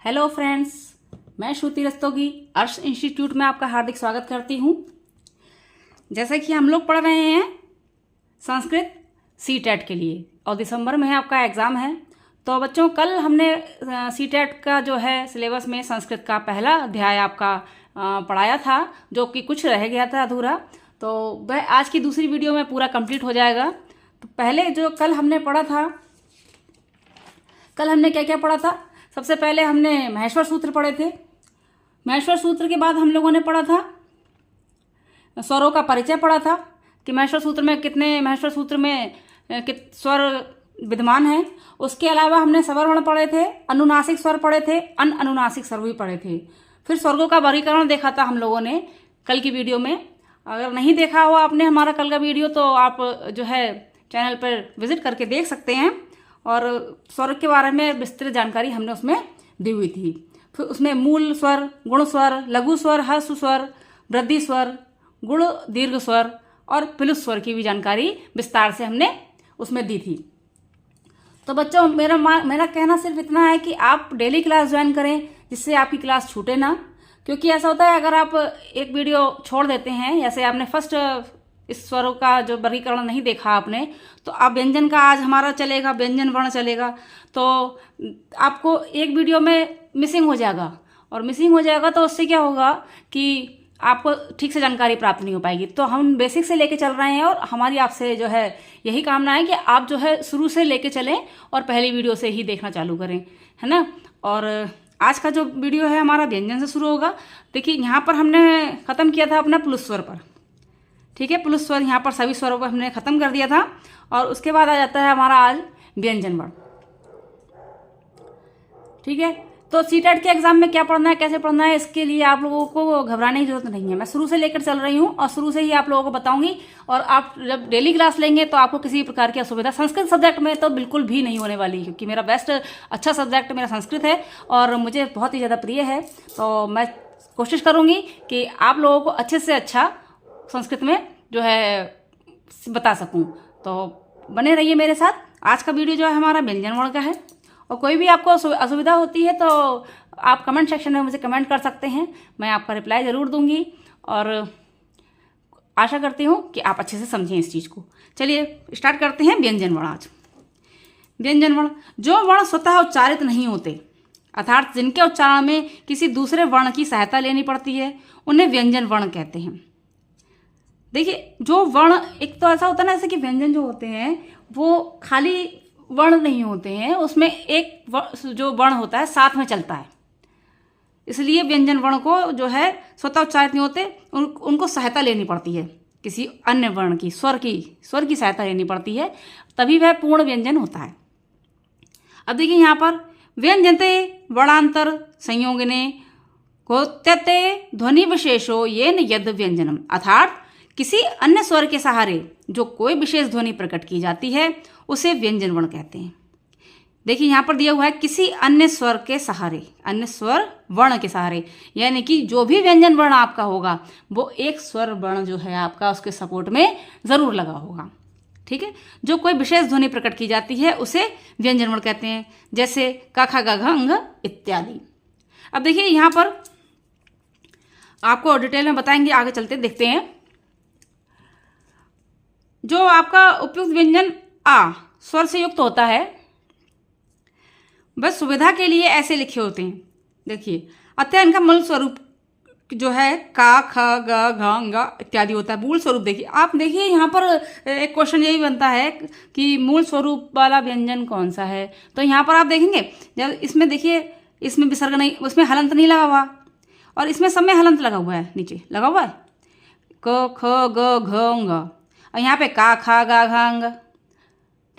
Hello friends, मैं श्रुति रस्तोगी अर्श institute में आपका हार्दिक स्वागत करती हूँ। जैसे कि हम लोग पढ़ रहे हैं संस्कृत सीटेट के लिए और दिसंबर में आपका एग्ज़ाम है। तो बच्चों, कल हमने सीटेट का जो है सिलेबस में संस्कृत का पहला अध्याय आपका पढ़ाया था, जो कि कुछ रह गया था अधूरा। तो वह आज की दूसरी वीडियो में पूरा कंप्लीट हो जाएगा। तो पहले जो कल हमने पढ़ा था, कल हमने क्या क्या पढ़ा था? सबसे पहले हमने महेश्वर सूत्र पढ़े थे। महेश्वर सूत्र के बाद हम लोगों ने पढ़ा था स्वरों का परिचय पढ़ा था कि महेश्वर सूत्र में कित स्वर विद्यमान हैं। उसके अलावा हमने सवर्वर्ण पढ़े थे, अनुनासिक स्वर पढ़े थे, अनुनासिक स्वर भी पढ़े थे। फिर स्वर्गों का वर्गीकरण देखा था हम लोगों ने कल की वीडियो में। अगर नहीं देखा हो आपने हमारा कल का वीडियो तो आप जो है चैनल पर विजिट करके देख सकते हैं। और स्वर के बारे में विस्तृत जानकारी हमने उसमें दी हुई थी। फिर उसमें मूल स्वर, गुण स्वर, लघु स्वर, ह्रस्व स्वर, वृद्धि स्वर, गुण दीर्घ स्वर और प्लुत स्वर की भी जानकारी विस्तार से हमने उसमें दी थी। तो बच्चों, मेरा कहना सिर्फ इतना है कि आप डेली क्लास ज्वाइन करें, जिससे आपकी क्लास छूटे ना। क्योंकि ऐसा होता है, अगर आप एक वीडियो छोड़ देते हैं, जैसे आपने फर्स्ट इस स्वरों का जो वर्गीकरण नहीं देखा आपने, तो आप व्यंजन का आज हमारा चलेगा, व्यंजन वर्ण चलेगा, तो आपको एक वीडियो में मिसिंग हो जाएगा। और मिसिंग हो जाएगा तो उससे क्या होगा कि आपको ठीक से जानकारी प्राप्त नहीं हो पाएगी। तो हम बेसिक से लेके चल रहे हैं और हमारी आपसे जो है यही कामना है कि आप जो है शुरू से लेके चलें और पहली वीडियो से ही देखना चालू करें, है ना। और आज का जो वीडियो है हमारा व्यंजन से शुरू होगा। देखिए, यहाँ पर हमने ख़त्म किया था अपना प्लुत स्वर पर, ठीक है। प्लुत स्वर यहाँ पर सभी स्वरों पर हमने ख़त्म कर दिया था। और उसके बाद आ जाता है हमारा आज व्यंजन वर्ण, ठीक है। तो सीटेट के एग्जाम में क्या पढ़ना है, कैसे पढ़ना है, इसके लिए आप लोगों को घबराने की जरूरत नहीं है। मैं शुरू से लेकर चल रही हूँ और शुरू से ही आप लोगों को बताऊंगी। और आप जब डेली क्लास लेंगे तो आपको किसी प्रकार की असुविधा संस्कृत सब्जेक्ट में तो बिल्कुल भी नहीं होने वाली, क्योंकि मेरा बेस्ट अच्छा सब्जेक्ट मेरा संस्कृत है और मुझे बहुत ही ज़्यादा प्रिय है। तो मैं कोशिश करूँगी कि आप लोगों को अच्छे से अच्छा संस्कृत में जो है बता सकूं। तो बने रहिए मेरे साथ। आज का वीडियो जो है हमारा व्यंजन वर्ण का है। और कोई भी आपको असुविधा होती है तो आप कमेंट सेक्शन में मुझे कमेंट कर सकते हैं, मैं आपका रिप्लाई ज़रूर दूंगी। और आशा करती हूँ कि आप अच्छे से समझें इस चीज़ को। चलिए स्टार्ट करते हैं व्यंजन वर्ण। आज व्यंजन वर्ण, जो वर्ण स्वतः उच्चारित नहीं होते, अर्थात जिनके उच्चारण में किसी दूसरे वर्ण की सहायता लेनी पड़ती है, उन्हें व्यंजन वर्ण कहते हैं। देखिए, जो वर्ण, एक तो ऐसा होता है ना, जैसे कि व्यंजन जो होते हैं वो खाली वर्ण नहीं होते हैं, उसमें एक जो वर्ण होता है साथ में चलता है। इसलिए व्यंजन वर्ण को जो है स्वतः उच्चारित नहीं होते, उनको सहायता लेनी पड़ती है, किसी अन्य वर्ण की, स्वर की सहायता लेनी पड़ती है, तभी वह पूर्ण व्यंजन होता है। अब देखिए यहाँ पर व्यंजनते वर्णांतर संयोगने कोत्यते ध्वनि विशेषो येन यद व्यंजनम, अर्थात किसी अन्य स्वर के सहारे जो कोई विशेष ध्वनि प्रकट की जाती है उसे व्यंजन वर्ण कहते हैं। देखिए यहाँ पर दिया हुआ है किसी अन्य स्वर के सहारे, अन्य स्वर वर्ण के सहारे, यानी कि जो भी व्यंजन वर्ण आपका होगा वो एक स्वर वर्ण जो है आपका उसके सपोर्ट में जरूर लगा होगा, ठीक है। जो कोई विशेष ध्वनि प्रकट की जाती है उसे व्यंजन वर्ण कहते हैं, जैसे क ख ग घ अंग इत्यादि। अब देखिए यहाँ पर आपको डिटेल में बताएंगे, आगे चलते देखते हैं। जो आपका उपयुक्त व्यंजन आ स्वर से युक्त होता है, बस सुविधा के लिए ऐसे लिखे होते हैं। देखिए, अतः इनका मूल स्वरूप जो है का, ख, ग, घ, ङ इत्यादि होता है। मूल स्वरूप देखिए, आप देखिए यहाँ पर एक क्वेश्चन यही बनता है कि मूल स्वरूप वाला व्यंजन कौन सा है। तो यहाँ पर आप देखेंगे, जब इसमें देखिए, इसमें विसर्ग नहीं, उसमें हलंत नहीं लगा हुआ, और इसमें सब में हलंत लगा हुआ है, नीचे लगा हुआ है क, ख, ग, घ, ङ, और यहाँ पे का, खा, गा, घांग,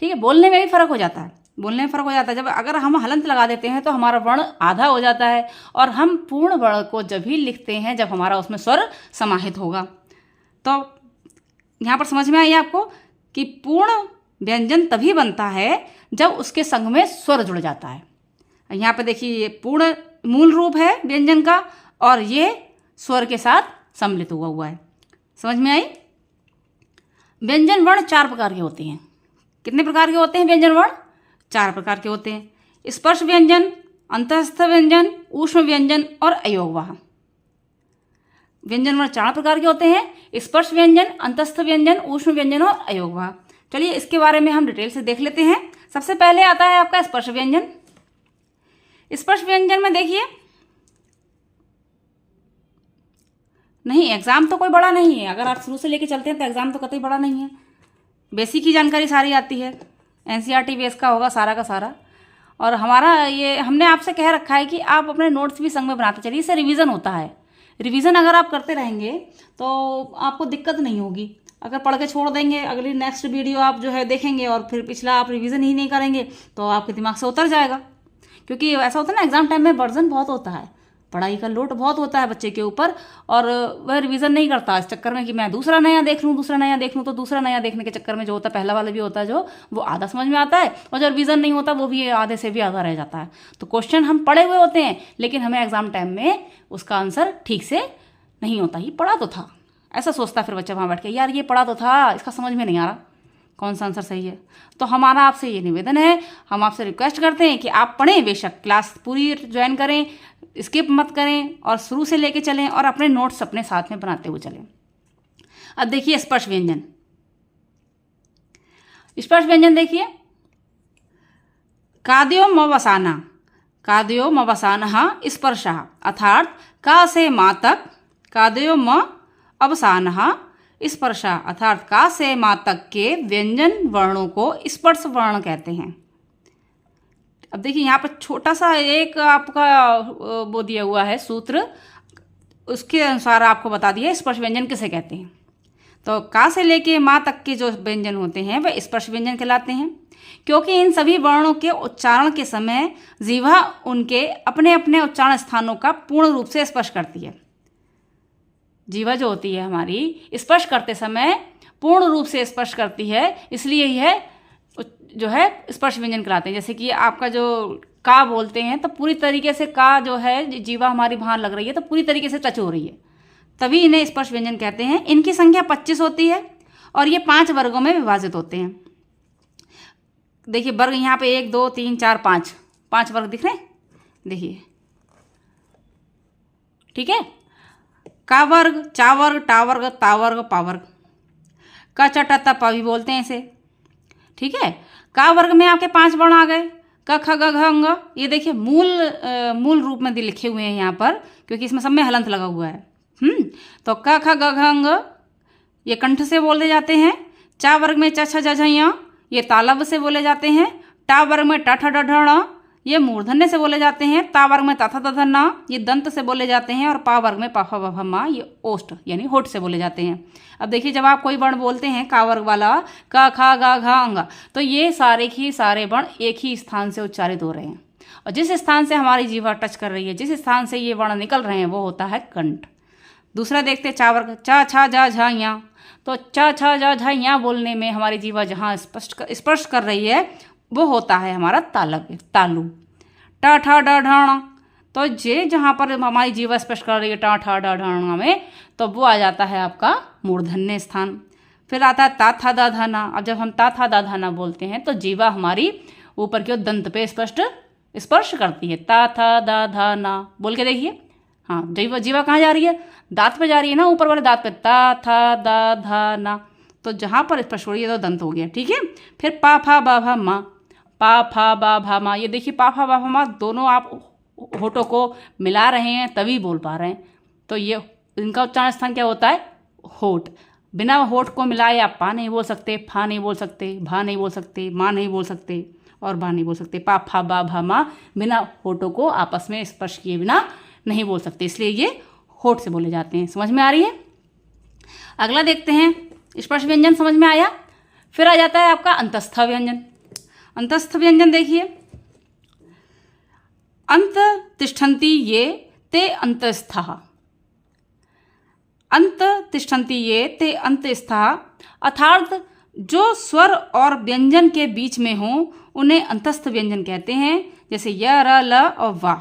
ठीक है। बोलने में भी फर्क हो जाता है, बोलने में फर्क हो जाता है। जब अगर हम हलंत लगा देते हैं तो हमारा वर्ण आधा हो जाता है, और हम पूर्ण वर्ण को जब भी लिखते हैं जब हमारा उसमें स्वर समाहित होगा। तो यहाँ पर समझ में आई आपको कि पूर्ण व्यंजन तभी बनता है जब उसके संग में स्वर जुड़ जाता है। यहाँ पे देखिए, ये पूर्ण मूल रूप है व्यंजन का और ये स्वर के साथ सम्मिलित हुआ है। समझ में आई। व्यंजन वर्ण 4 प्रकार के होते हैं। कितने प्रकार के होते हैं व्यंजन वर्ण? 4 प्रकार के होते हैं। स्पर्श व्यंजन, अंतस्थ व्यंजन, ऊष्म व्यंजन और अयोगवाह। व्यंजन वर्ण 4 प्रकार के होते हैं, स्पर्श व्यंजन, अंतस्थ व्यंजन, ऊष्म व्यंजन और अयोगवाह। चलिए इसके बारे में हम डिटेल से देख लेते हैं। सबसे पहले आता है आपका स्पर्श व्यंजन। स्पर्श व्यंजन में देखिए, नहीं एग्जाम तो कोई बड़ा नहीं है, अगर आप शुरू से लेके चलते हैं तो एग्जाम तो कतई बड़ा नहीं है, बेसिक की जानकारी सारी आती है, एनसीईआरटी बेस का होगा सारा का सारा। और हमारा ये हमने आपसे कह रखा है कि आप अपने नोट्स भी संग में बनाते चलिए, इससे रिवीजन होता है। रिवीजन अगर आप करते रहेंगे तो आपको दिक्कत नहीं होगी। अगर पढ़ के छोड़ देंगे, अगली नेक्स्ट वीडियो आप जो है देखेंगे और फिर पिछला आप रिवीजन ही नहीं करेंगे तो आपके दिमाग से उतर जाएगा। क्योंकि ऐसा होता है ना, एग्जाम टाइम में बर्डन बहुत होता है, पढ़ाई का लोड बहुत होता है बच्चे के ऊपर, और वह रिवीजन नहीं करता इस चक्कर में कि मैं दूसरा नया देख लूँ, दूसरा नया देख लूँ। तो दूसरा नया देखने के चक्कर में जो होता है, पहला वाला भी होता है जो वो आधा समझ में आता है, और जो रिवीजन नहीं होता वो भी आधे से भी आधा रह जाता है। तो क्वेश्चन हम पढ़े हुए होते हैं लेकिन हमें एग्जाम टाइम में उसका आंसर ठीक से नहीं होता, ही पढ़ा तो था ऐसा सोचता फिर बच्चा वहाँ बैठ के, यार ये पढ़ा तो था, इसका समझ में नहीं आ रहा कौन सा आंसर सही है। तो हमारा आपसे ये निवेदन है, हम आपसे रिक्वेस्ट करते हैं कि आप पढ़ें, बेशक क्लास पूरी ज्वाइन करें, स्किप मत करें और शुरू से लेके चलें और अपने नोट्स अपने साथ में बनाते हुए चलें। अब देखिए स्पर्श व्यंजन। स्पर्श व्यंजन देखिए, काद्यो मवसाना, काद्यो मवसानः स्पर्शः, अर्थात का से मा तक, काद्यो म अवसानः स्पर्शः, अर्थात का से मा तक के व्यंजन वर्णों को स्पर्श वर्ण कहते हैं। अब देखिए यहाँ पर छोटा सा एक आपका वो दिया हुआ है सूत्र, उसके अनुसार आपको बता दिया स्पर्श व्यंजन किसे कहते हैं। तो का से लेके माँ तक के जो व्यंजन होते हैं वह स्पर्श व्यंजन कहलाते हैं, क्योंकि इन सभी वर्णों के उच्चारण के समय जीवा उनके अपने अपने उच्चारण स्थानों का पूर्ण रूप से स्पर्श करती है। जीवा जो होती है हमारी स्पर्श करते समय पूर्ण रूप से स्पर्श करती है, इसलिए यह जो है स्पर्श व्यंजन कहलाते हैं। जैसे कि आपका जो का बोलते हैं तो पूरी तरीके से का जो है जीवा हमारी वहाँ लग रही है तो पूरी तरीके से टच हो रही है, तभी इन्हें स्पर्श व्यंजन कहते हैं। इनकी संख्या 25 होती है और ये 5 वर्गों में विभाजित होते हैं। देखिए वर्ग यहाँ पे 1 2 3 4 5 वर्ग दिख रहे हैं, देखिए ठीक है। का वर्ग, चा वर्ग, टा वर्ग, ता वर्ग, पा वर्ग, का चा टा ता पा भी बोलते हैं इसे, ठीक है। का वर्ग में आपके 5 वर्ण आ गए, क ख ग घ अंग, ये देखिए मूल रूप में लिखे हुए हैं यहाँ पर, क्योंकि इसमें सब में हलंत लगा हुआ है। तो क ख ग घ अंग ये कंठ से बोले जाते हैं। चा वर्ग में च छ ज झ य ये तालब से बोले जाते हैं। टा वर्ग में ट ठ ड ढ ण ये मूर्धन्य से बोले जाते हैं। ता वर्ग में ता था द ध न ये दंत से बोले जाते हैं। और पा वर्ग में पा फा ब भ म ये ओष्ठ यानी होठ से बोले जाते हैं। अब देखिए जब आप कोई वर्ण बोलते हैं का वर्ग वाला क ख ग घ अंग, तो ये सारे के सारे वर्ण एक ही स्थान से उच्चारित हो रहे हैं, और जिस स्थान से हमारी जीवा टच कर रही है, जिस स्थान से ये वर्ण निकल रहे हैं वो होता है कंठ। दूसरा देखते चा वर्ग, चा छा जा झा या, तो चा छा जा झा या बोलने में हमारी जीवा जहाँ स्पर्श कर रही है वो होता है हमारा तालु। टा ठा डा ढाणा, तो जे जहाँ पर हमारी जीवा स्पर्श कर रही है टा ठा डा ढाणा में, तो वो आ जाता है आपका मूर्धन्य स्थान। फिर आता है ता था दा धाना। अब जब हम ता था दा धाना बोलते हैं तो जीवा हमारी ऊपर की ओर दंत पे स्पर्श करती है। ता था दा धाना बोल के देखिए, हाँ जीवा कहाँ जा रही है, दांत पे जा रही है ना, ऊपर वाले दांत पे। ता था दा धाना, तो जहाँ पर स्पर्श हो रही है तो दंत हो गया, ठीक है। फिर पा फा बा भा मा, पा फा बा भा मा, ये देखिए पा फा बा भा मा दोनों आप होठों को मिला रहे हैं तभी बोल पा रहे हैं, तो ये इनका उच्चारण स्थान क्या होता है, होठ। बिना होठ को मिलाए आप पा नहीं बोल सकते, फा नहीं बोल सकते, भा नहीं बोल सकते, माँ नहीं बोल सकते और बा नहीं बोल सकते। पा फा बा भा मा बिना होठों को आपस में स्पर्श किए बिना नहीं बोल सकते, इसलिए ये होठ से बोले जाते हैं। समझ में आ रही है। अगला देखते हैं, स्पर्श व्यंजन समझ में आया। फिर आ जाता है आपका अंतस्थ व्यंजन। अंतस्थ व्यंजन देखिए, अंत तिष्ठन्ति ये ते अंतस्थः, अंत तिष्ठन्ति ये ते अंतस्थः, अर्थात जो स्वर और व्यंजन के बीच में हो उन्हें अंतस्थ व्यंजन कहते हैं। जैसे य र ल और वा,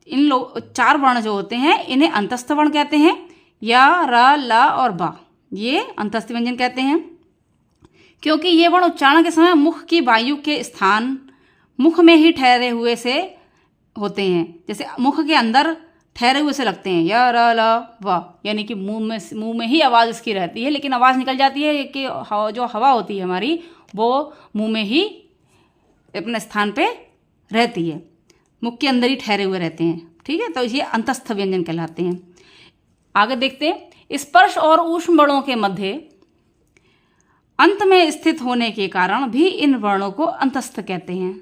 इन 4 वर्ण जो होते हैं इन्हें अंतस्थ वर्ण कहते हैं। य र ल और बा ये अंतस्थ व्यंजन कहते हैं, क्योंकि ये वर्ण उच्चारण के समय मुख की वायु के स्थान मुख में ही ठहरे हुए से होते हैं, जैसे मुख के अंदर ठहरे हुए से लगते हैं, य र ल व, यानी कि मुंह में ही आवाज़ इसकी रहती है, लेकिन आवाज़ निकल जाती है कि जो हवा होती है हमारी वो मुंह में ही अपने स्थान पे रहती है, मुख के अंदर ही ठहरे हुए रहते हैं। ठीक है, तो ये अंतस्थ व्यंजन कहलाते हैं। आगे देखते हैं, स्पर्श और ऊष्म वर्णों के मध्य अंत में स्थित होने के कारण भी इन वर्णों को अंतस्थ कहते हैं।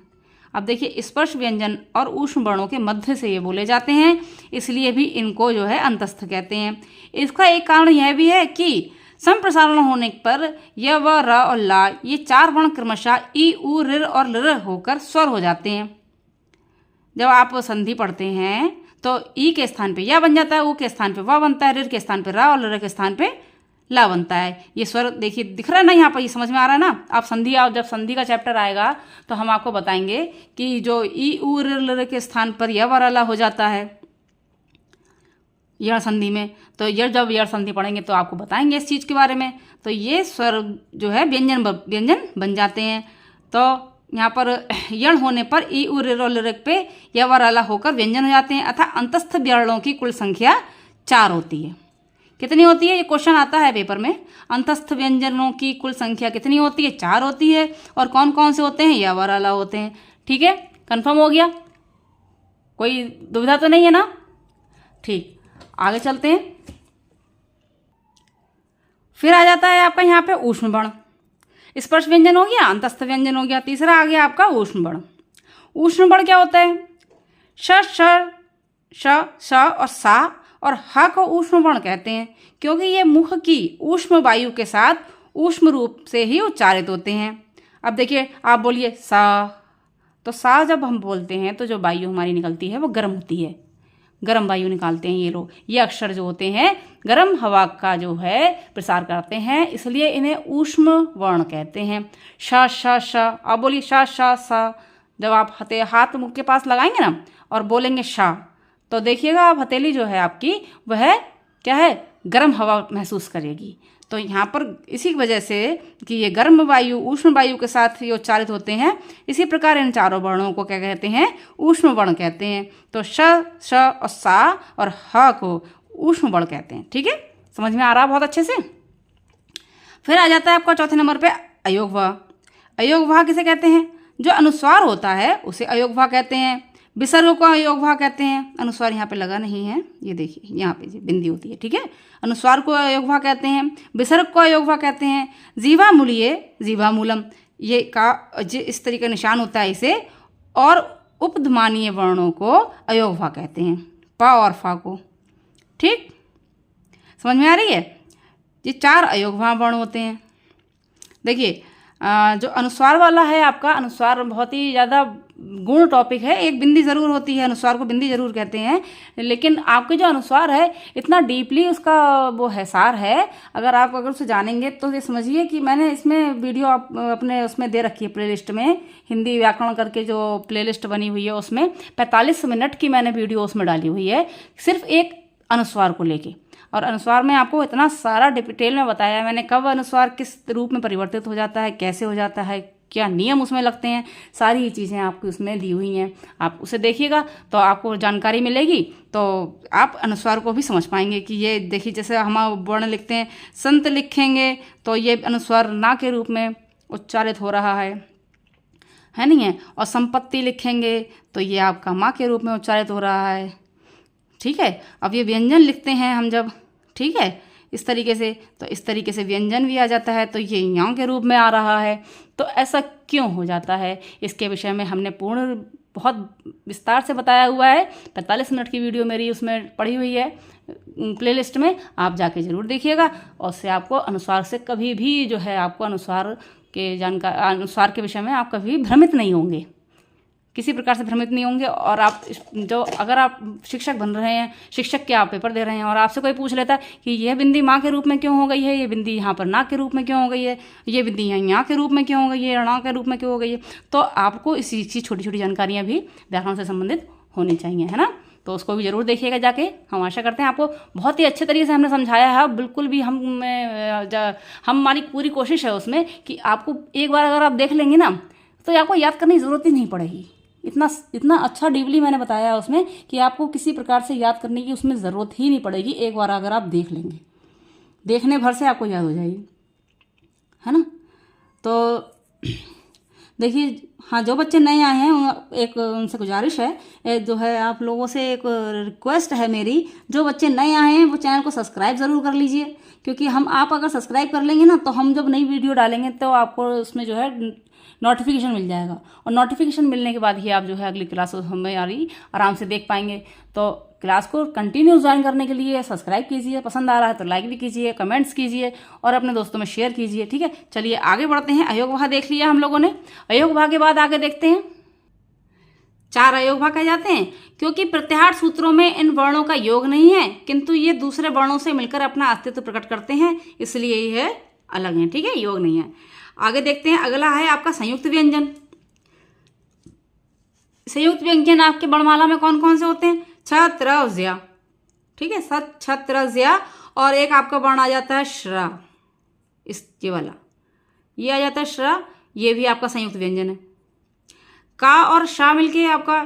अब देखिए, स्पर्श व्यंजन और ऊष्म वर्णों के मध्य से ये बोले जाते हैं, इसलिए भी इनको जो है अंतस्थ कहते हैं। इसका एक कारण यह भी है कि संप्रसारण होने पर य व र और ला ये 4 वर्ण क्रमशः ई उ ऋ और लृ होकर स्वर हो जाते हैं। जब आप संधि पढ़ते हैं तो ई के स्थान पे या बन जाता है, उ के स्थान पे व बनता है, ऋ के स्थान पे रा और लृ के स्थान पे ला बनता है। ये स्वर देखिए दिख रहा है ना, यहाँ पर ये समझ में आ रहा है ना। आप जब संधि का चैप्टर आएगा तो हम आपको बताएंगे कि जो ई उ ऋ लृ के स्थान पर य व र ला हो जाता है यण संधि में, तो जब यण संधि पढ़ेंगे तो आपको बताएंगे इस चीज़ के बारे में। तो ये स्वर जो है व्यंजन बन जाते हैं। तो यहाँ पर यण होने पर ई उ ऋ और लृ पे य व र ला होकर व्यंजन हो जाते हैं, अतः अंतस्थ व्यरणों की कुल संख्या 4 होती है। कितनी होती है, ये क्वेश्चन आता है पेपर में। अंतस्थ व्यंजनों की कुल संख्या कितनी होती है, 4 होती है। और कौन कौन से होते हैं, य व र ला होते हैं। ठीक है, कंफर्म हो गया, कोई दुविधा तो नहीं है ना। ठीक, आगे चलते हैं। फिर आ जाता है आपका यहाँ पे ऊष्म वर्ण। स्पर्श व्यंजन हो गया, अंतस्थ व्यंजन हो गया, तीसरा आ गया आपका ऊष्म वर्ण। ऊष्म वर्ण क्या होता है, श श और सा और ह को ऊष्म वर्ण कहते हैं, क्योंकि ये मुख की ऊष्म वायु के साथ ऊष्म रूप से ही उच्चारित होते हैं। अब देखिए, आप बोलिए सा, तो सा जब हम बोलते हैं तो जो वायु हमारी निकलती है वो गर्म होती है, गर्म वायु निकालते हैं ये लोग। ये अक्षर जो होते हैं गर्म हवा का जो है प्रसार करते हैं, इसलिए इन्हें ऊष्म वर्ण कहते हैं। श श, आप बोलिए श श सा। जब आप हाथ मुख के पास लगाएंगे ना और बोलेंगे शा, तो देखिएगा आप हथेली जो है आपकी वह क्या है, गर्म हवा महसूस करेगी। तो यहाँ पर इसी वजह से कि ये गर्म वायु ऊष्म वायु के साथ ये उच्चारित होते हैं, इसी प्रकार इन चारों वर्णों को क्या कहते हैं, ऊष्म वर्ण कहते हैं। तो श और सा और ह को ऊष्म वर्ण कहते हैं। ठीक है, समझ में आ रहा है बहुत अच्छे से। फिर आ जाता है आपका चौथे नंबर पे अयोगवा। अयोगवा किसे कहते हैं, जो अनुस्वार होता है उसे अयोगवा कहते हैं। विसर्ग को अयोगवा कहते हैं। अनुस्वार यहाँ पे लगा नहीं है, ये देखिए यहाँ पे बिंदी होती है। ठीक है, अनुस्वार को अयोगवा कहते हैं, विसर्ग को अयोगवा कहते हैं। जीवा मूलिये, जीवा मूलम, ये का इस तरीके का निशान होता है इसे। और उपध्मानीय वर्णों को अयोगवा कहते हैं, प और फा को। ठीक, समझ में आ रही है। ये 4 अयोगवा वर्ण होते हैं। देखिए, जो अनुस्वार वाला है आपका, अनुस्वार बहुत ही ज़्यादा गुण टॉपिक है। एक बिंदी ज़रूर होती है, अनुस्वार को बिंदी ज़रूर कहते हैं, लेकिन आपके जो अनुस्वार है इतना डीपली उसका वो है सार है। अगर उसे जानेंगे तो ये समझिए कि मैंने इसमें वीडियो अपने उसमें दे रखी है प्लेलिस्ट में, हिंदी व्याकरण करके जो प्लेलिस्ट बनी हुई है उसमें 45 मिनट की मैंने वीडियो उसमें डाली हुई है, सिर्फ एक अनुस्वार को लेके। और अनुस्वार में आपको इतना सारा डिटेल में बताया है मैंने, कब अनुस्वार किस रूप में परिवर्तित हो जाता है, कैसे हो जाता है, क्या नियम उसमें लगते हैं, सारी ही चीज़ें आपकी उसमें दी हुई हैं। आप उसे देखिएगा तो आपको जानकारी मिलेगी, तो आप अनुस्वार को भी समझ पाएंगे कि ये देखिए, जैसे हम वर्ण लिखते हैं, संत लिखेंगे तो ये अनुस्वार ना के रूप में उच्चारित हो रहा है नहीं है। और संपत्ति लिखेंगे तो ये आपका माँ के रूप में उच्चारित हो रहा है। ठीक है, अब ये व्यंजन लिखते हैं हम जब, ठीक है, इस तरीके से, तो इस तरीके से व्यंजन भी आ जाता है, तो ये यहाँ के रूप में आ रहा है। तो ऐसा क्यों हो जाता है, इसके विषय में हमने पूर्ण बहुत विस्तार से बताया हुआ है। 45 मिनट की वीडियो मेरी उसमें पड़ी हुई है प्लेलिस्ट में, आप जाके ज़रूर देखिएगा। और उससे आपको अनुस्वार से कभी भी जो है आपको अनुस्वार के विषय में आप कभी भ्रमित नहीं होंगे, किसी प्रकार से भ्रमित नहीं होंगे। और आप अगर आप शिक्षक बन रहे हैं, शिक्षक के आप पेपर दे रहे हैं और आपसे कोई पूछ लेता है कि यह बिंदी माँ के रूप में क्यों हो गई है, ये बिंदी यहाँ पर ना के रूप में क्यों हो गई है, ये बिंदी यहाँ के रूप में क्यों हो गई है, णा के रूप में क्यों हो गई है, तो आपको इसी छोटी छोटी जानकारियाँ भी व्याकरण से संबंधित होनी चाहिए, है ना। तो उसको भी ज़रूर देखिएगा जाके। हम आशा करते हैं आपको बहुत ही अच्छे तरीके से हमने समझाया है। बिल्कुल भी हमारी पूरी कोशिश है उसमें कि आपको एक बार अगर आप देख लेंगे ना तो आपको याद करने की ज़रूरत ही नहीं पड़ेगी। इतना इतना अच्छा डीपली मैंने बताया है उसमें कि आपको किसी प्रकार से याद करने की उसमें ज़रूरत ही नहीं पड़ेगी। एक बार अगर आप देख लेंगे, देखने भर से आपको याद हो जाएगी, है ना। तो देखिए, हाँ, जो बच्चे नए आए हैं एक उनसे गुजारिश है, जो है आप लोगों से एक रिक्वेस्ट है मेरी, जो बच्चे नए आए हैं वो चैनल को सब्सक्राइब ज़रूर कर लीजिए, क्योंकि आप अगर सब्सक्राइब कर लेंगे ना तो हम जब नई वीडियो डालेंगे तो आपको उसमें जो है नोटिफिकेशन मिल जाएगा, और नोटिफिकेशन मिलने के बाद ही आप जो है अगली क्लास हमें आराम से देख पाएंगे। तो क्लास को कंटिन्यू ज्वाइन करने के लिए सब्सक्राइब कीजिए, पसंद आ रहा है तो लाइक भी कीजिए, कमेंट्स कीजिए और अपने दोस्तों में शेयर कीजिए, ठीक है। चलिए आगे बढ़ते हैं। अयोग भाग देख लिया हम लोगों ने। अयोग भाग के बाद आगे देखते हैं 4 अयोग भाग कहे जाते हैं क्योंकि प्रत्याहार सूत्रों में इन वर्णों का योग नहीं है, किंतु ये दूसरे वर्णों से मिलकर अपना अस्तित्व प्रकट करते हैं, इसलिए ये अलग है, ठीक है, योग नहीं है। आगे देखते हैं, अगला है आपका संयुक्त व्यंजन। संयुक्त व्यंजन आपके वर्णमाला में कौन कौन से होते हैं? छ, त्र, ज्या, ठीक है, सत, छ, त्र, ज्या, और एक आपका वर्ण आ जाता है श्रा, ये वाला, ये आ जाता है श्रा, ये भी आपका संयुक्त व्यंजन है। का और शा मिलके आपका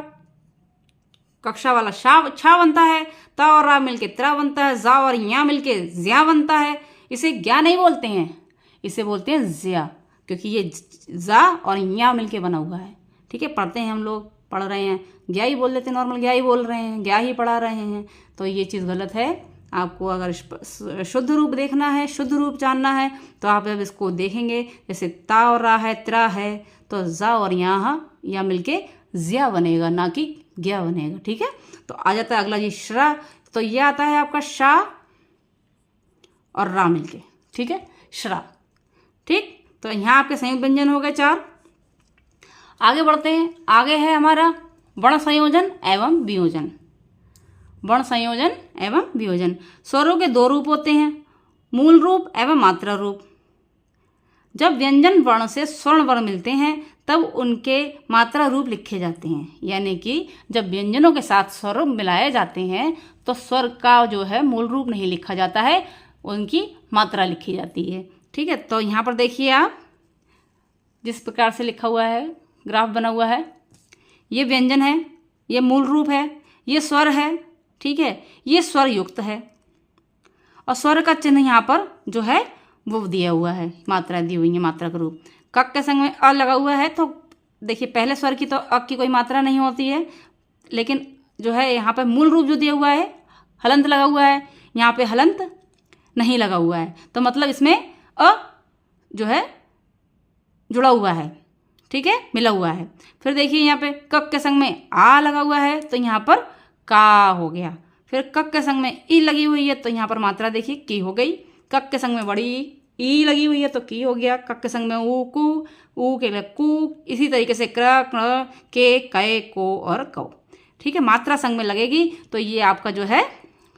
कक्षा वाला छा बनता है, त और रा मिलके त्रा बनता है, जा और या मिलके ज्या बनता है। इसे ज्ञा नहीं बोलते हैं, इसे बोलते हैं ज्या, क्योंकि ये जा और या मिलके बना हुआ है, ठीक है। पढ़ते हैं हम लोग, पढ़ रहे हैं, ज्ञा ही बोल देते, नॉर्मल ज्ञा ही बोल रहे हैं, ज्ञा ही पढ़ा रहे हैं, तो ये चीज़ गलत है। आपको अगर शुद्ध रूप देखना है, शुद्ध रूप जानना है, तो आप जब इसको देखेंगे, जैसे ता और रा है, त्रा है, तो जा और या मिलके ज्या बनेगा, ना कि ज्ञा बनेगा, ठीक है। तो आ जाता है अगला जी श्रा, तो ये आता है आपका शा और रा मिलके, ठीक है, श्रा, ठीक। तो यहाँ आपके संयुक्त व्यंजन हो गए 4। आगे बढ़ते हैं, आगे है हमारा वर्ण संयोजन एवं वियोजन। वर्ण संयोजन एवं वियोजन, स्वरों के 2 रूप होते हैं, मूल रूप एवं मात्रा रूप। जब व्यंजन वर्ण से स्वर्ण वर्ण मिलते हैं तब उनके मात्रा रूप लिखे जाते हैं, यानी कि जब व्यंजनों के साथ स्वर मिलाए जाते हैं तो स्वर का जो है मूल रूप नहीं लिखा जाता है, उनकी मात्रा लिखी जाती है, ठीक है। तो यहाँ पर देखिए आप, जिस प्रकार से लिखा हुआ है, ग्राफ बना हुआ है, ये व्यंजन है, ये मूल रूप है, ये स्वर है, ठीक है, ये स्वर युक्त है, और स्वर का चिन्ह यहाँ पर जो है वो दिया हुआ है, मात्रा दी हुई है, मात्रा का रूप। कक के संग में अ लगा हुआ है, तो देखिए पहले स्वर की तो अ की कोई मात्रा नहीं होती है, लेकिन जो है यहाँ पर मूल रूप जो दिया हुआ है, हलंत लगा हुआ है, यहाँ पे हलंत नहीं लगा हुआ है, तो मतलब इसमें अ जो है जुड़ा हुआ है, ठीक है, मिला हुआ है। फिर देखिए यहाँ पे कक के संग में आ लगा हुआ है, तो यहाँ पर का हो गया। फिर कक के संग में ई लगी हुई है, तो यहाँ पर मात्रा देखिए की हो गई। कक के संग में बड़ी ई लगी हुई है, तो की हो गया। कक के संग में ऊ कु, ऊ के लिए कु, इसी तरीके से क्र, के, कै, को और कौ, ठीक है। मात्रा संग में लगेगी, तो ये आपका जो है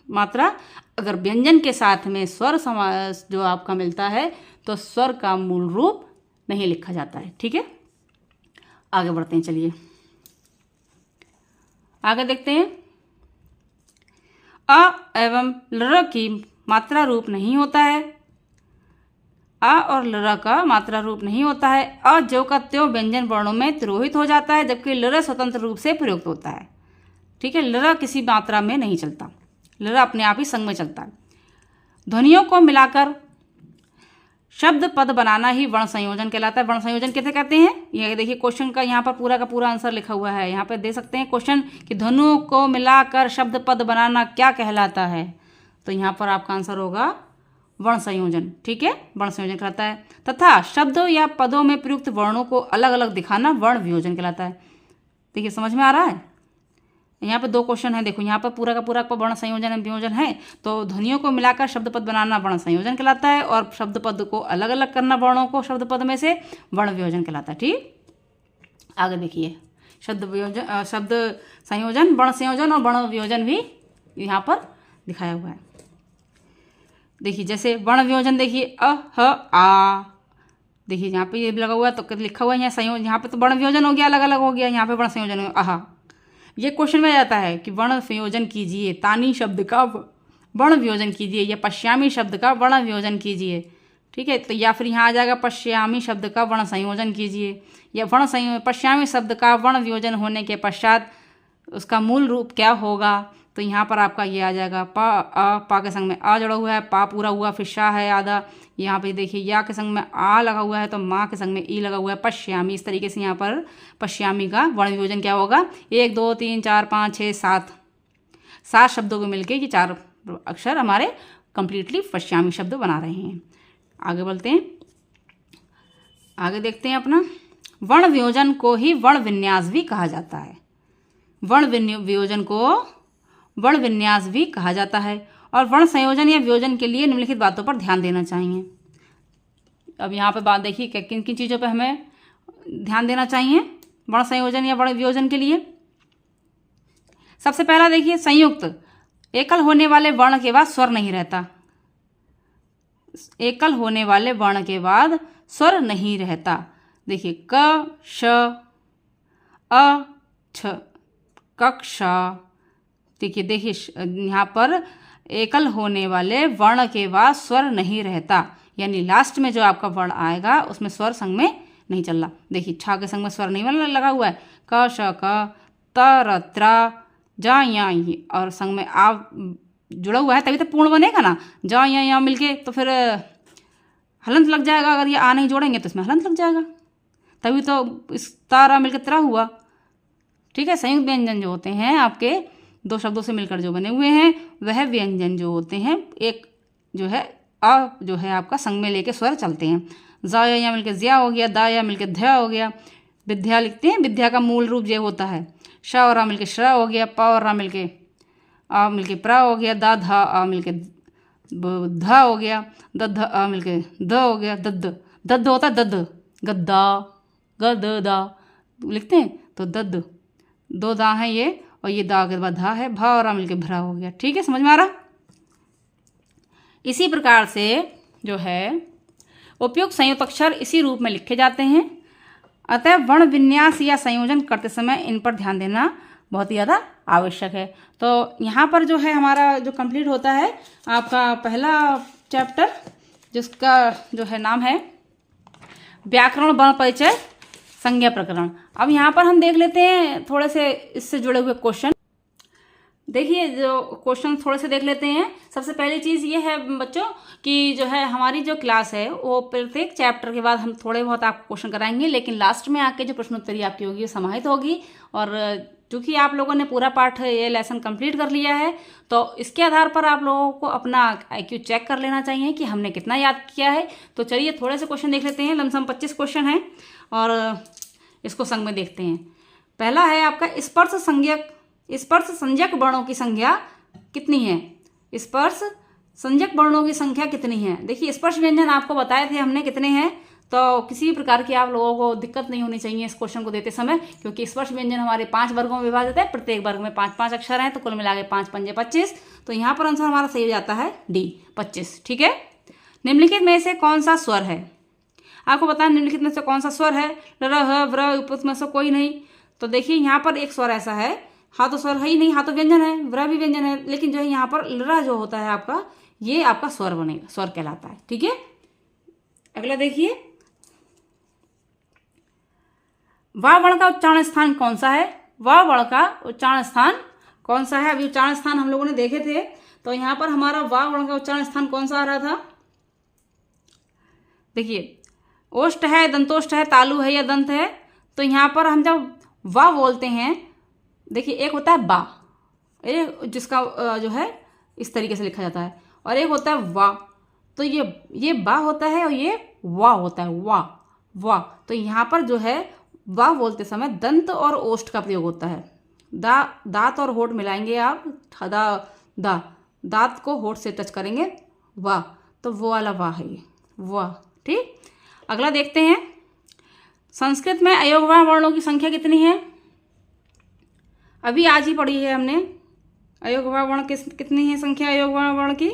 मात्रा, अगर व्यंजन के साथ में स्वर समास जो आपका मिलता है तो स्वर का मूल रूप नहीं लिखा जाता है, ठीक है। आगे बढ़ते हैं, चलिए आगे देखते हैं। अ एवं लर की मात्रा रूप नहीं होता है, अ और लर का मात्रा रूप नहीं होता है। अ ज्यों का त्यों व्यंजन वर्णों में तिरोहित हो जाता है, जबकि लर स्वतंत्र रूप से प्रयुक्त होता है, ठीक है। लर किसी मात्रा में नहीं चलता, लर अपने आप ही संग में चलता है। ध्वनियों को मिलाकर शब्द पद बनाना ही वर्ण संयोजन कहलाता है। वर्ण संयोजन कैसे कहते हैं, ये देखिए क्वेश्चन का यहाँ पर पूरा का पूरा आंसर लिखा हुआ है, यहाँ पे दे सकते हैं क्वेश्चन कि ध्वनियों को मिलाकर शब्द पद बनाना क्या कहलाता है, तो यहाँ पर आपका आंसर होगा वर्ण संयोजन, ठीक है, वर्ण संयोजन कहलाता है। तथा शब्दों या पदों में प्रयुक्त वर्णों को अलग अलग दिखाना वर्ण वियोजन कहलाता है। देखिए समझ में आ रहा है, यहाँ पे 2 क्वेश्चन है, देखो यहाँ पर पूरा का पूरा वर्ण संयोजन एवं वियोजन है, तो ध्वनियों को मिलाकर शब्द पद बनाना वर्ण संयोजन कहलाता है, और शब्द पद को अलग अलग करना वर्णों को शब्द पद में से वर्ण वियोजन कहलाता है, ठीक। आगे देखिए, शब्द संयोजन, वर्ण संयोजन और वर्ण वियोजन भी यहाँ पर दिखाया हुआ है। देखिए जैसे वर्ण वियोजन, देखिए अ ह आ, देखिए यहाँ पे ये लगा हुआ है, तो लिखा हुआ है यहाँ संयोजन, यहाँ पे तो वर्ण वियोजन हो गया, अलग अलग हो गया, यहाँ पे वर्ण संयोजन हो गया। आहा, ये क्वेश्चन में जाता है कि वर्ण संयोजन कीजिए, तानी शब्द का वर्ण वियोजन कीजिए, या पश्यामी शब्द का वर्ण वियोजन कीजिए, ठीक है। तो या फिर यहाँ आ जाएगा पश्यामी शब्द का वर्ण संयोजन कीजिए, या पश्यामी शब्द का वर्ण वियोजन होने के पश्चात उसका मूल रूप क्या होगा। तो यहाँ पर आपका ये आ जाएगा पा के संग में आ जुड़ा हुआ है, पा पूरा हुआ, फिर शाह है आधा, यहाँ पे देखिए या के संग में आ लगा हुआ है, तो माँ के संग में ई लगा हुआ है, पश्यामी। इस तरीके से यहाँ पर पश्यामी का वर्ण वियोजन क्या होगा, 1 2 3 4 5 6 7 शब्दों को मिलके ये 4 अक्षर हमारे कंप्लीटली पश्यामी शब्द बना रहे हैं। आगे बढ़ते हैं, आगे देखते हैं अपना। वर्ण वियोजन को ही वर्ण विन्यास भी कहा जाता है। वर्ण वियोजन को वर्ण विन्यास भी कहा जाता है। और वर्ण संयोजन या वियोजन के लिए निम्नलिखित बातों पर ध्यान देना चाहिए। अब यहाँ पे बात देखिए कि किन किन चीज़ों पे हमें ध्यान देना चाहिए वर्ण संयोजन या वर्ण वियोजन के लिए। सबसे पहला देखिए, संयुक्त एकल होने वाले वर्ण के बाद स्वर नहीं रहता। एकल होने वाले वर्ण के बाद स्वर नहीं रहता। देखिए क श अ छ कक्षा। देखिए यहाँ पर एकल होने वाले वर्ण के बाद स्वर नहीं रहता, यानी लास्ट में जो आपका वर्ण आएगा उसमें स्वर संग में नहीं चल रहा। देखिए छा के संग में स्वर नहीं लगा हुआ है, क श क त र त्रा जा या और संग में आ जुड़ा हुआ है, तभी तो पूर्ण बनेगा ना। जा या मिलके तो फिर हलंत लग जाएगा। अगर ये आ नहीं जोड़ेंगे तो इसमें हलंत लग जाएगा, तभी तो इस तारा मिलकर त्रा हुआ। ठीक है। संयुक्त व्यंजन जो होते हैं आपके 2 शब्दों से मिलकर जो बने हुए हैं, वह व्यंजन जो होते हैं एक जो है अ जो है आपका संग में लेके स्वर चलते हैं। जा या मिलके ज्या हो गया, दा या मिलके ध्या हो गया। विद्या लिखते हैं, विद्या का मूल रूप ये होता है। श और रा मिलके श्रा हो गया, प और रा मिलके आ मिलके प्रा हो गया, दा धा आ मिलके धा हो गया, दध आ मिलके द हो गया, दद्द। दद्द होता है दद्द, गद्दा गद दा लिखते हैं तो दद्द। 2 दा है ये, और ये दा के बाद धा है, भा और रा मिलके भरा हो गया। ठीक है, समझ में आ रहा। इसी प्रकार से जो है उपयुक्त संयुक्त अक्षर इसी रूप में लिखे जाते हैं। अतः वर्ण विन्यास या संयोजन करते समय इन पर ध्यान देना बहुत ही ज़्यादा आवश्यक है। तो यहाँ पर जो है हमारा जो कंप्लीट होता है आपका पहला चैप्टर, जिसका जो है नाम है व्याकरण वर्ण परिचय संज्ञा प्रकरण। अब यहाँ पर हम देख लेते हैं थोड़े से इससे जुड़े हुए क्वेश्चन। देखिए जो क्वेश्चन थोड़े से देख लेते हैं। सबसे पहली चीज़ ये है बच्चों कि जो है हमारी जो क्लास है वो प्रत्येक चैप्टर के बाद हम थोड़े बहुत आपको क्वेश्चन कराएंगे, लेकिन लास्ट में आके जो प्रश्नोत्तरी आपकी होगी वो समाहित होगी। और चूँकि आप लोगों ने पूरा पाठ ये लेसन कंप्लीट कर लिया है, तो इसके आधार पर आप लोगों को अपना IQ चेक कर लेना चाहिए कि हमने कितना याद किया है। तो चलिए थोड़े से क्वेश्चन देख लेते हैं। लमसम 25 क्वेश्चन हैं और इसको संग में देखते हैं। पहला है आपका स्पर्श संज्ञक वर्णों की संख्या कितनी है। स्पर्श संज्ञक वर्णों की संख्या कितनी है। देखिए स्पर्श व्यंजन आपको बताए थे हमने कितने हैं, तो किसी भी प्रकार की आप लोगों को दिक्कत नहीं होनी चाहिए इस क्वेश्चन को देते समय, क्योंकि स्पर्श व्यंजन हमारे 5 वर्गों में विभाजित है। प्रत्येक वर्ग में 5-5 अक्षर हैं, तो कुल मिला के 5 पंजे 25। तो यहाँ पर आंसर हमारा सही हो जाता है डी 25। ठीक है। निम्नलिखित में से कौन सा स्वर है, आपको बताएं निम्नलिखित में से कौन सा स्वर है। र ह व्र उपयुक्त में से कोई नहीं। तो देखिए यहाँ पर एक स्वर ऐसा है, हाँ तो स्वर है ही नहीं, हाँ तो व्यंजन है, व्र भी व्यंजन है, लेकिन जो है यहाँ पर लरा जो होता है आपका, ये आपका स्वर बनेगा, स्वर कहलाता है। ठीक है। अगला देखिए, वा वर्ण का उच्चारण स्थान कौन सा है। वा वर्ण का उच्चारण स्थान कौन सा है। अभी उच्चारण स्थान हम लोगों ने देखे थे, तो यहाँ पर हमारा वा वर्ण का उच्चारण स्थान कौन सा आ रहा था। देखिए ओष्ठ है, दंतोष्ठ है, तालु है या दंत है। तो यहाँ पर हम जब वा बोलते हैं, देखिए एक होता है बा, एक जिसका जो है इस तरीके से लिखा जाता है, और एक होता है वा। तो ये बा होता है और ये वा होता है, वा। तो यहाँ पर जो है वा बोलते समय दंत और ओष्ठ का प्रयोग होता है। दांत और होठ मिलाएंगे आप, दांत को होठ से टच करेंगे, वाह, तो वो वाला वाह है ये, वाह। ठीक। अगला देखते हैं, संस्कृत में अयोगवाह वर्णों की संख्या कितनी है। अभी आज ही पढ़ी है हमने, अयोगवाह वर्ण कितनी है संख्या अयोगवाह वर्ण की,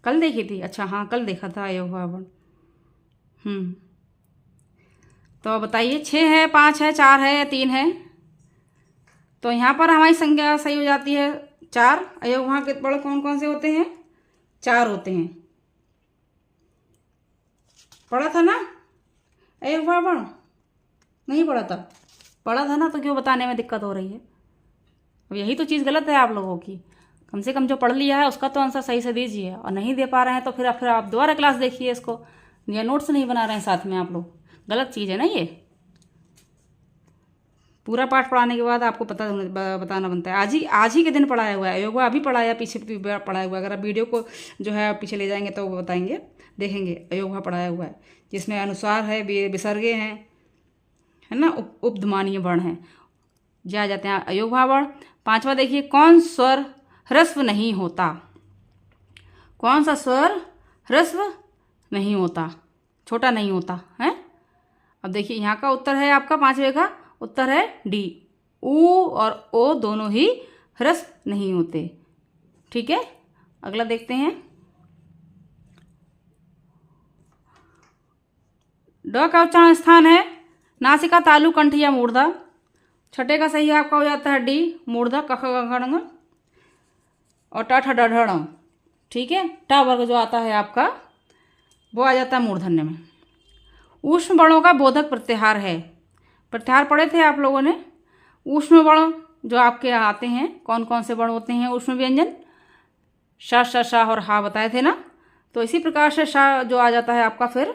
कल देखी थी। अच्छा हाँ, कल देखा था अयोगवाह वर्ण। तो बताइए 6 है, 5 है, 4 है या 3 है। तो यहाँ पर हमारी संख्या सही हो जाती है 4। अयोगवाह के वर्ण कौन कौन से होते हैं, 4 होते हैं। पढ़ा था ना अयोगभाव वर्ण? नहीं पढ़ा था? पढ़ा था ना, तो क्यों बताने में दिक्कत हो रही है? अब यही तो चीज़ गलत है आप लोगों की। कम से कम जो पढ़ लिया है उसका तो आंसर सही से दीजिए, और नहीं दे पा रहे हैं तो फिर आप दोबारा क्लास देखिए इसको, या नोट्स नहीं बना रहे हैं साथ में आप लोग, गलत चीज़ है ना ये। पूरा पाठ पढ़ाने के बाद आपको बताना बनता है। आज ही के दिन पढ़ाया हुआ है अयोगभाव, अभी पढ़ाया, पीछे पढ़ाया हुआ है। अगर आप वीडियो को जो है पीछे ले जाएंगे तो वो बताएंगे, देखेंगे अयोगभाव पढ़ाया हुआ है, जिसमें अनुस्वार है, विसर्गे हैं, है ना, उपध्मानीय वर्ण है, जा जाते हैं अयोगभाव वर्ण। 5वां देखिए, कौन स्वर ह्रस्व नहीं होता? कौन सा स्वर ह्रस्व नहीं होता, छोटा नहीं होता है? अब देखिए यहाँ का उत्तर है, आपका 5वें का उत्तर है डी, ऊ और ओ दोनों ही ह्रस्व नहीं होते। ठीक है, अगला देखते हैं। ड का उच्चारण स्थान है नासिका, तालु, कंठ या मूर्धा। 6ठे का सही आपका हो जाता है डी, मूर्धा, कख गंग और ट ठ ड ढ ण। ठीक है, ट वर्ग जो आता है आपका वो आ जाता है मूर्धन्य में। ऊष्म वर्णों का बोधक प्रत्याहार है। प्रत्याहार पढ़े थे आप लोगों ने। ऊष्म वर्ण जो आपके आते हैं, कौन कौन से वर्ण होते हैं ऊष्म व्यंजन? श, श, श और हा बताए थे ना। तो इसी प्रकार से श जो आ जाता है आपका, फिर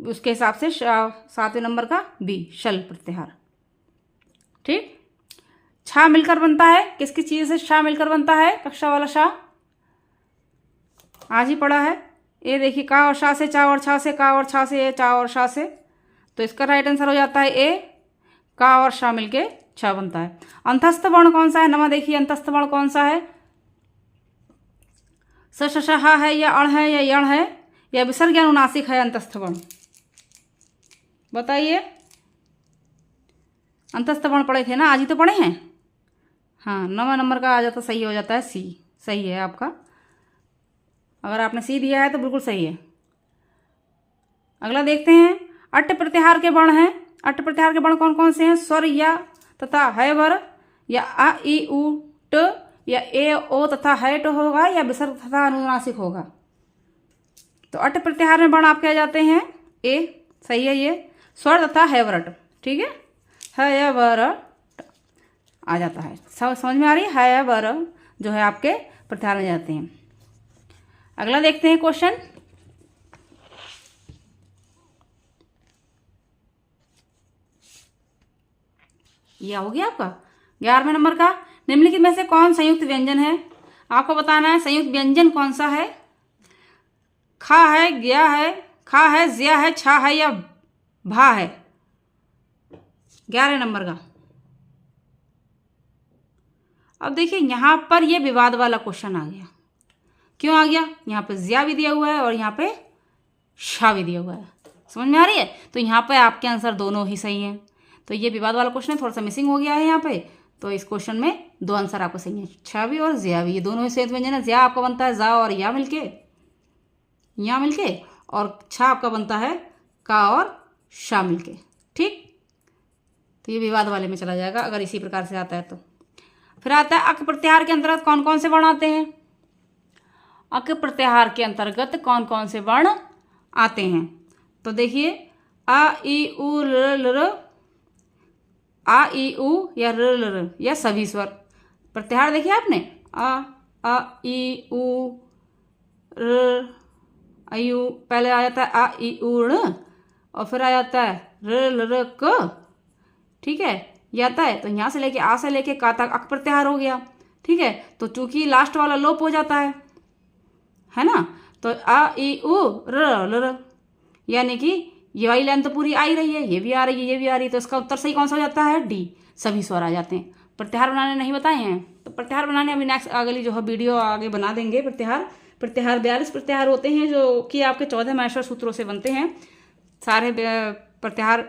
उसके हिसाब से 7वें नंबर का बी, शल प्रत्याहार। ठीक, छा मिलकर बनता है, किस किस चीज़ से छा मिलकर बनता है? कक्षा वाला छा आज ही पढ़ा है। ये देखिए, का और शा से चा और छा से, का और छा से ए, चा और शा से, तो इसका राइट आंसर हो जाता है ए, का और शा मिलके छा बनता है। अंतस्थ वर्ण कौन सा है? नमा देखिए, अंतस्थ वर्ण कौन सा है? स, श, श, हा है, या अण है, या यण है, या विसर्ग अनुनासिक है अंतस्थ वर्ण? बताइए। अंतस्थ वर्ण पढ़े थे ना, आज ही तो पढ़े हैं। हाँ, 9वां नंबर का आ जाता, सही हो जाता है सी, सही है आपका। अगर आपने सी दिया है तो बिल्कुल सही है। अगला देखते हैं, अट्ट प्रत्याहार के वर्ण हैं। अट्ट प्रत्याहार के वर्ण कौन कौन से हैं? स्वर या तथा है वर, या आ ई उ ट, या ए ओ तथा है ट होगा, या विसर्ग तथा अनुनासिक होगा। तो अट्ट प्रत्याहार में वर्ण आपके आ जाते हैं ए, सही है ये, स्वर तथा है वरट। ठीक है वर आ जाता है, समझ में आ रही है वर जो है आपके प्रत्याहार में जाते हैं। अगला देखते हैं क्वेश्चन। यह हो गया आपका 11वें नंबर का। निम्नलिखित में से कौन संयुक्त व्यंजन है? आपको बताना है संयुक्त व्यंजन कौन सा है। खा है, गया है, खा है, ज्या है, छा है, या भा है? 11 नंबर का। अब देखिए यहाँ पर ये विवाद वाला क्वेश्चन आ गया। क्यों आ गया? यहाँ पे ज्या भी दिया हुआ है और यहाँ पे शा भी दिया हुआ है, समझ में आ रही है? तो यहाँ पे आपके आंसर दोनों ही सही हैं। तो ये विवाद वाला क्वेश्चन है, थोड़ा सा मिसिंग हो गया है यहाँ पे। तो इस क्वेश्चन में 2 आंसर आपको सही है, छा भी और ज्या भी, ये दोनों ही संयुक्त व्यंजन है। ज्या आपका बनता है जा और या मिलके, यहाँ मिलके, और छा आपका बनता है का और शा मिलके। ठीक, तो ये विवाद वाले में चला जाएगा अगर इसी प्रकार से आता है तो। फिर आता है अक प्रत्याहार के अंतर्गत कौन कौन से वर्ण आते हैं। अक प्रत्याहार के अंतर्गत कौन कौन से वर्ण आते हैं? तो देखिए, आ ई उ र ल, आ ई उ या र ल, या सभी स्वर प्रत्याहार देखिए आपने, आ ई उ र, आयु पहले आ जाता है आ ई उ ण, और फिर आ जाता है र ल क। ठीक है, ये आता है। तो यहाँ से लेके आ से लेके का तक अक प्रत्याहार हो गया। ठीक है, तो चूंकि लास्ट वाला लोप हो जाता है ना, तो आ ई उ र ल, यानी कि ये वाली लाइन तो पूरी आ ही रही है, ये भी आ रही है, ये भी आ रही है, तो इसका उत्तर सही कौन सा हो जाता है? डी, सभी स्वर आ जाते हैं। प्रत्याहार बनाने नहीं बताए हैं, तो प्रत्याहार बनाने अभी नेक्स्ट अगली जो है वीडियो आगे बना देंगे। प्रत्याहार 42 प्रत्याहार होते हैं जो कि आपके 14 माहेश्वर सूत्रों से बनते हैं। सारे प्रत्याहार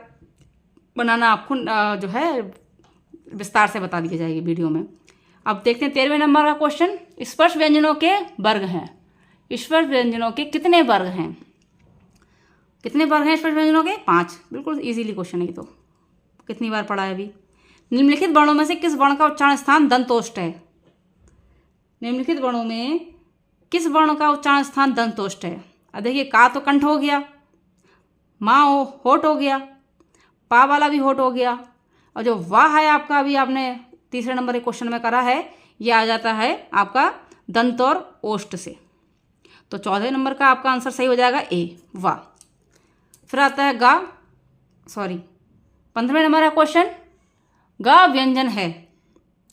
बनाना आपको जो है विस्तार से बता दी जाएगी वीडियो में। अब देखते हैं 13वें नंबर का क्वेश्चन। स्पर्श व्यंजनों के वर्ग हैं। स्पर्श व्यंजनों के कितने वर्ग हैं? कितने वर्ग हैं स्पर्श व्यंजनों के? 5। बिल्कुल इजीली क्वेश्चन है ये तो, कितनी बार पढ़ा है अभी। निम्नलिखित वर्णों में से किस वर्ण का उच्चारण स्थान दंतोष्ठ है? निम्नलिखित वर्णों में किस वर्ण का उच्चारण स्थान दंतोष्ठ है? अब देखिए, का तो कंठ हो गया, माँ होठ हो गया, पा वाला भी होठ हो गया, और जो वाह है आपका अभी आपने तीसरे नंबर के क्वेश्चन में करा है, ये आ जाता है आपका दंत और ओष्ठ से। तो 14 नंबर का आपका आंसर सही हो जाएगा ए, वाह। फिर आता है 15वें नंबर का क्वेश्चन, गा व्यंजन है।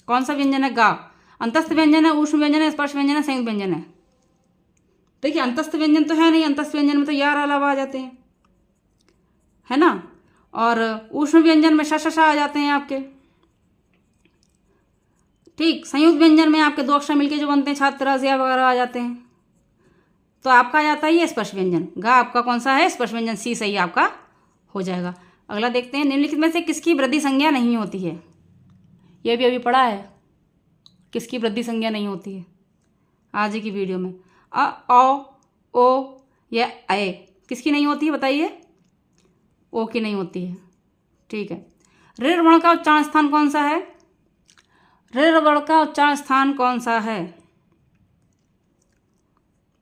कौन सा व्यंजन है? गा अंतस्थ व्यंजन है, ऊष्म व्यंजन है, स्पर्श व्यंजन है, संयुक्त व्यंजन है। देखिए अंतस्थ व्यंजन तो है नहीं, अंतस्थ व्यंजन में तो यार अलावा आ जाते हैं, है ना, और ऊष्म व्यंजन में श आ जाते हैं आपके। ठीक, संयुक्त व्यंजन में आपके 2 अक्षर मिलके जो बनते हैं छात्र वगैरह आ जाते हैं। तो आपका आ जाता है ये स्पर्श व्यंजन। गा आपका कौन सा है? स्पर्श व्यंजन, सी सही आपका हो जाएगा। अगला देखते हैं, निम्नलिखित में से किसकी वृद्धि संज्ञा नहीं होती है? ये भी अभी पढ़ा है, किसकी वृद्धि संज्ञा नहीं होती है आज ही की वीडियो में। अ, ओ या ए किसकी नहीं होती है बताइए? ओ की नहीं होती है। ठीक है, ऋ वर्ण का उच्चारण स्थान कौन सा है? ऋ वर्ण का उच्चारण स्थान कौन सा है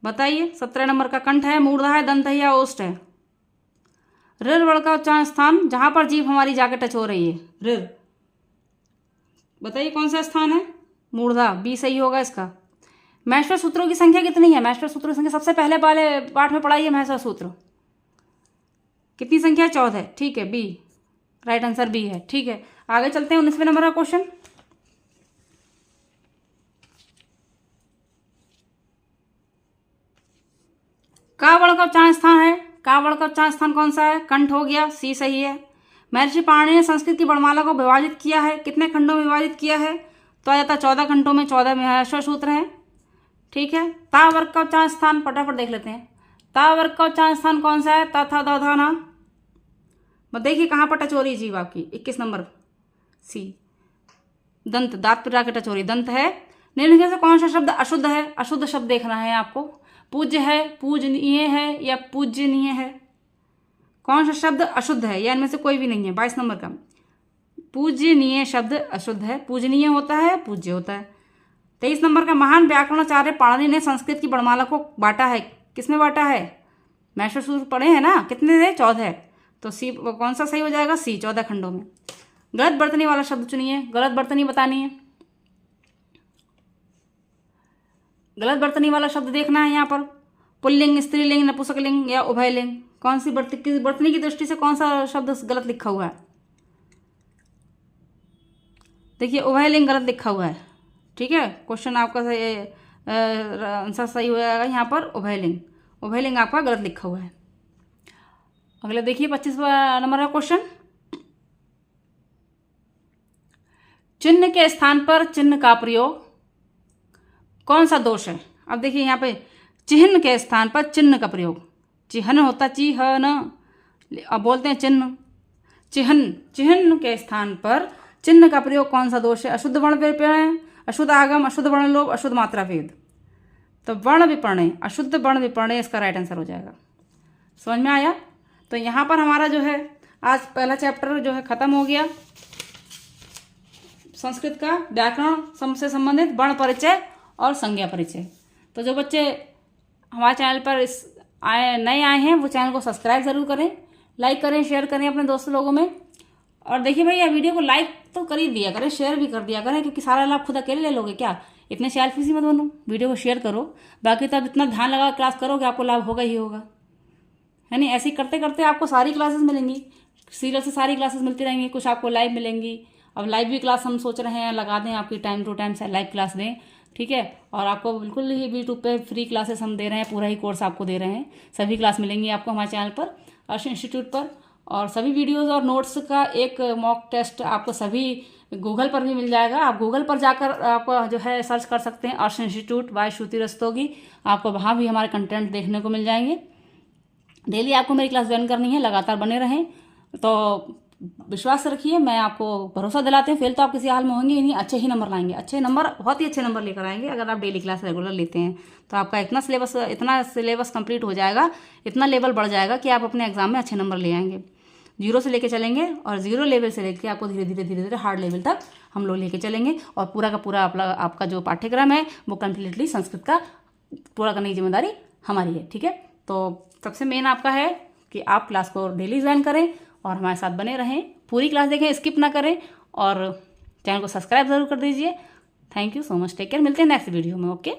बताइए? 17 नंबर का कंठ है, मूर्धा है, दंत है या ओष्ठ है? ऋ वर्ण का उच्चारण स्थान जहां पर जीभ हमारी जाके टच हो रही है, ऋ, बताइए कौन सा स्थान है? मूर्धा, बी सही होगा इसका। महस्वर सूत्रों की संख्या कितनी है? महस्वर सूत्रों की संख्या सबसे पहले वाले पाठ में पढ़ाई है। महस्वर सूत्र कितनी संख्या है? 14। ठीक है, बी राइट आंसर बी है। ठीक है, आगे चलते हैं 19वें नंबर का क्वेश्चन। का वर्ण का उच्चारण स्थान है, का वर्ण का उच्चारण स्थान कौन सा है? कंठ हो गया, सी सही है। महर्षि पाणिनि ने संस्कृत की वर्णमाला को विभाजित किया है, कितने खंडों में विभाजित किया है? तो आ जाता है 14 खंडों में, 14 महर्षि सूत्र हैं। ठीक है, ता वर्ग का उच्चारण स्थान फटाफट देख लेते हैं। ता वर्ग का उच्चारण स्थान कौन सा है? ता था दा था ना। देखिए कहाँ पर टच हो रही है जीभ आपकी, 21 नंबर सी, दंत, दांत पर जाकर टच हो रही, दंत है। निम्नलिखित से कौन सा शब्द अशुद्ध है? अशुद्ध शब्द देखना है आपको। पूज्य है, पूजनीय है या पूज्यनीय है? कौन सा शब्द अशुद्ध है या इनमें से कोई भी नहीं है? 22 नंबर का पूजनीय शब्द अशुद्ध है। पूजनीय होता है, पूज्य होता है। 23 नंबर का महान व्याकरणाचार्य पाणिनि ने संस्कृत की वर्णमाला को बांटा है, किसमें बांटा है? महर्षि सूत्र पढ़े हैं ना, कितने थे? 14। तो सी कौन सा सही हो जाएगा? सी, 14 खंडों में। गलत बर्तनी वाला शब्द चुनिए, गलत बर्तनी बतानी है। गलत बर्तनी वाला शब्द देखना है यहाँ पर। पुल्लिंग, स्त्रीलिंग, नपुंसकलिंग या उभयलिंग, कौन सी बर्तनी की दृष्टि से कौन सा शब्द गलत लिखा हुआ है? देखिए उभयलिंग गलत लिखा हुआ है। ठीक है, क्वेश्चन आपका आंसर सही हो जाएगा यहाँ पर उभयलिंग। उभयलिंग आपका गलत लिखा हुआ है। अगले देखिए 25 नंबर का क्वेश्चन, चिन्ह के स्थान पर चिन्ह का प्रयोग, कौन सा दोष है? अब देखिए यहाँ पे चिन्ह के स्थान पर चिन्ह का प्रयोग, चिहन होता, चिहन, अब बोलते हैं चिन्ह, चिहन, चिन्ह के स्थान पर चिन्ह का प्रयोग, कौन सा दोष है? अशुद्ध वर्ण विपणय, अशुद्ध आगम, अशुद्ध वर्ण लोभ, अशुद्ध मात्रा भेद। तो वर्ण विपणय, अशुद्ध वर्ण विपणय इसका राइट आंसर हो जाएगा। समझ में आया? तो यहाँ पर हमारा जो है आज पहला चैप्टर जो है खत्म हो गया, संस्कृत का व्याकरण से संबंधित वर्ण परिचय और संज्ञा परिचय। तो जो बच्चे हमारे चैनल पर नए आए हैं वो चैनल को सब्सक्राइब जरूर करें, लाइक करें, शेयर करें अपने दोस्त लोगों में। और देखिए भैया वीडियो को लाइक तो कर ही दिया करें, शेयर भी कर दिया करें, क्योंकि सारा लाभ खुद अकेले ले लोगे क्या? इतने सेल्फिश मत बनो, वीडियो को शेयर करो। बाकी तो अब इतना ध्यान लगा क्लास करोगे आपको लाभ होगा ही होगा, है नहीं? ऐसे करते करते आपको सारी क्लासेस मिलेंगी, सीरियल से सारी क्लासेस मिलती रहेंगी, कुछ आपको लाइव मिलेंगी। अब लाइव भी क्लास हम सोच रहे हैं लगा दें, आपकी टाइम टू टाइम से लाइव क्लास दें। ठीक है, और आपको बिल्कुल ही यूट्यूब पे फ्री क्लासेस हम दे रहे हैं, पूरा ही कोर्स आपको दे रहे हैं। सभी क्लास मिलेंगी आपको हमारे चैनल पर, अर्श इंस्टीट्यूट पर। और सभी वीडियोस और नोट्स का एक मॉक टेस्ट आपको सभी गूगल पर भी मिल जाएगा। आप गूगल पर जाकर आपको जो है सर्च कर सकते हैं अर्श इंस्टीट्यूट बाय श्रुति रस्तोगी, आपको वहाँ भी हमारे कंटेंट देखने को मिल जाएंगे। डेली आपको मेरी क्लास ज्वाइन करनी है, लगातार बने रहें। तो विश्वास रखिए, मैं आपको भरोसा दिलाते हैं, फेल तो आप किसी हाल में होंगे ही नहीं, अच्छे ही नंबर लाएंगे, अच्छे नंबर, बहुत ही अच्छे नंबर लेकर आएंगे अगर आप डेली क्लास रेगुलर लेते हैं। तो आपका इतना सिलेबस कंप्लीट हो जाएगा, इतना लेवल बढ़ जाएगा कि आप अपने एग्जाम में अच्छे नंबर ले आएंगे। 0 से लेके चलेंगे और 0 लेवल से लेके आपको धीरे धीरे हार्ड लेवल तक हम लोग लेके चलेंगे। और पूरा का पूरा आपका जो पाठ्यक्रम है वो कम्प्लीटली संस्कृत का पूरा करने की जिम्मेदारी हमारी है। ठीक है, तो सबसे मेन आपका है कि आप क्लास को डेली ज्वाइन करें और हमारे साथ बने रहें, पूरी क्लास देखें, स्किप ना करें और चैनल को सब्सक्राइब ज़रूर कर दीजिए। Thank you so much, take care, मिलते हैं नेक्स्ट वीडियो में। ओके।